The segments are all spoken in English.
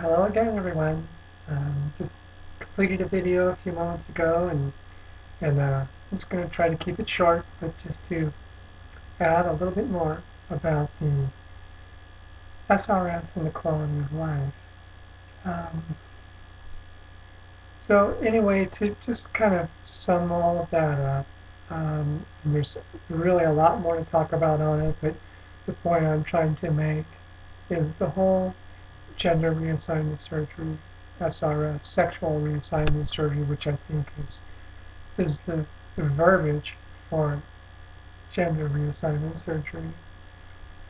Hello again, everyone. Just completed a video a few moments ago, and I'm just going to try to keep it short, but just to add a little bit more about the SRS and the quality of life. Um, so anyway, to just kind of sum all of that up, there's really a lot more to talk about on it, but the point I'm trying to make is the whole gender reassignment surgery, SRS, sexual reassignment surgery, which I think is the verbiage for gender reassignment surgery.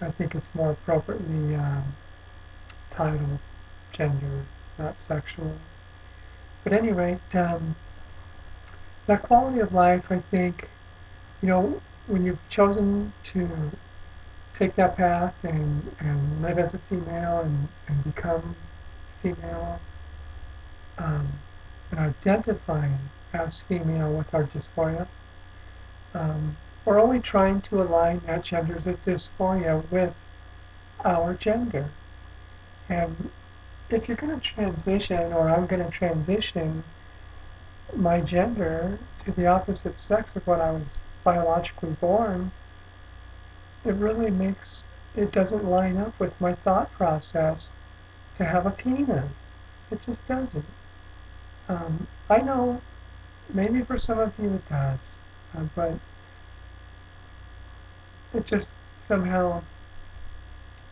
I think it's more appropriately titled gender, not sexual. But at any rate, that quality of life, I think, when you've chosen to take that path and live as a female and become female, um, and identifying as female with our dysphoria, we're only trying to align that gender dysphoria with our gender. And if you're going to transition, or I'm going to transition my gender to the opposite sex of what I was biologically born, it doesn't line up with my thought process to have a penis. It just doesn't. I know maybe for some of you it does, but it just somehow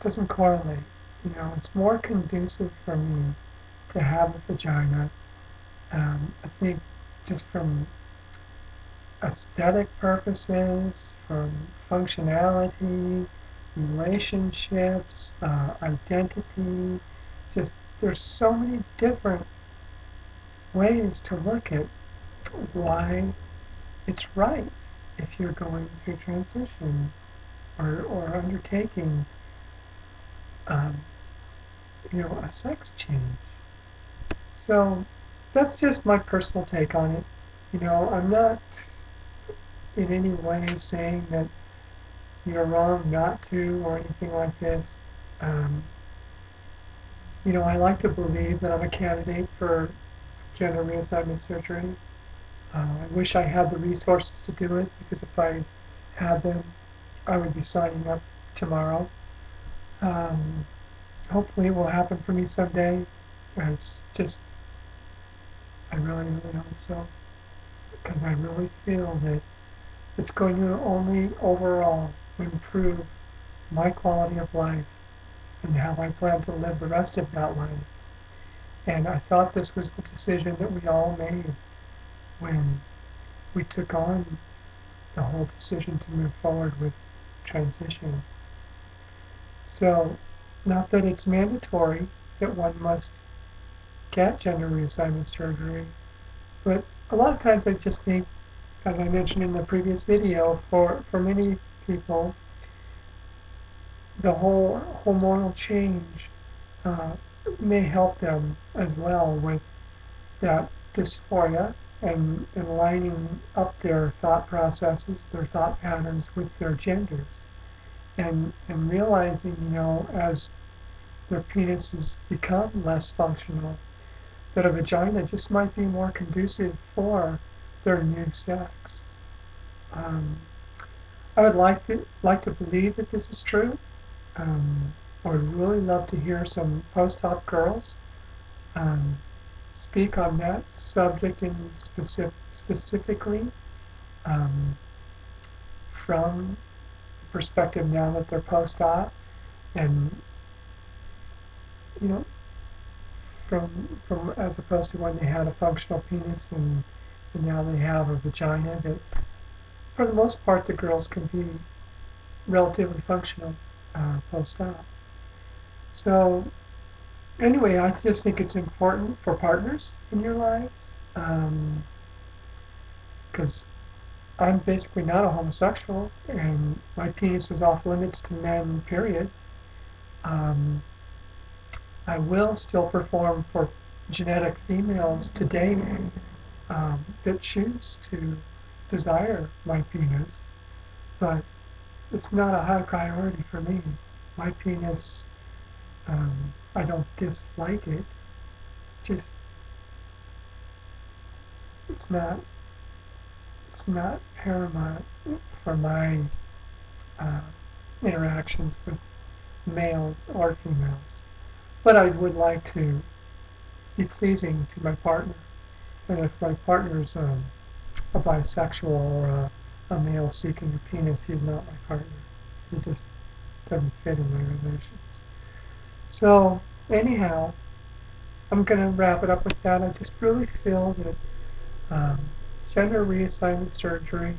doesn't correlate. It's more conducive for me to have a vagina. I think just from aesthetic purposes, from functionality, relationships, identity, just there's so many different ways to look at why it's right if you're going through transition or undertaking um, a sex change. So that's just my personal take on it. I'm not in any way saying that you're wrong not to or anything like this. Um, I like to believe that I'm a candidate for gender reassignment surgery. I wish I had the resources to do it, because if I had them, I would be signing up tomorrow. Um, Hopefully it will happen for me someday. It's just, I really, really hope so, because I really feel that it's going to only overall improve my quality of life and how I plan to live the rest of that life. And I thought this was the decision that we all made when we took on the whole decision to move forward with transition. So, not that it's mandatory that one must get gender reassignment surgery, but a lot of times I just think, as I mentioned in the previous video, for many people, the whole hormonal change uh, may help them as well with that dysphoria and lining up their thought processes, their thought patterns with their genders. And realizing, as their penises become less functional, that a vagina just might be more conducive for their new sex. Um, I would like to believe that this is true. I would really love to hear some post-op girls um, speak on that subject specifically, um, from the perspective now that they're post-op, and you know from as opposed to when they had a functional penis, and now they have a vagina that for the most part the girls can be relatively functional post-op. So anyway, I just think it's important for partners in your lives, because I'm basically not a homosexual, and my penis is off limits to men, period. Um, I will still perform for genetic females today that choose to desire my penis, but it's not a high priority for me. My penis I don't dislike it. Just it's not paramount for my uh, interactions with males or females. But I would like to be pleasing to my partner. And if my partner's a bisexual or a male seeking a penis, he's not my partner. He just doesn't fit in my relations. So anyhow, I'm going to wrap it up with that. I just really feel that um, gender reassignment surgery,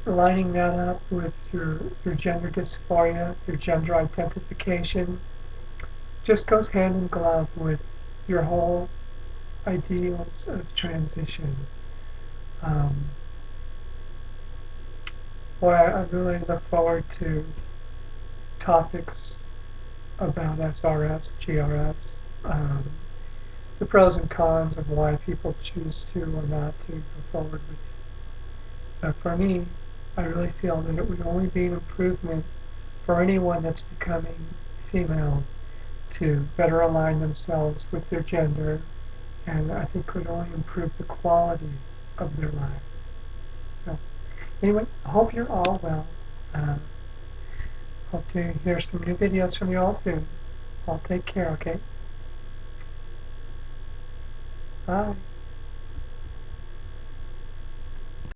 lining that up with your gender dysphoria, your gender identification, just goes hand in glove with your whole ideals of transition. Um, Boy, I really look forward to topics about SRS, GRS, the pros and cons of why people choose to or not to go forward with it. But for me, I really feel that it would only be an improvement for anyone that's becoming female to better align themselves with their gender, and I think could only improve the quality of their lives. So anyway, I hope you're all well. Uh, Hope to hear some new videos from you all soon. All take care, okay? Bye.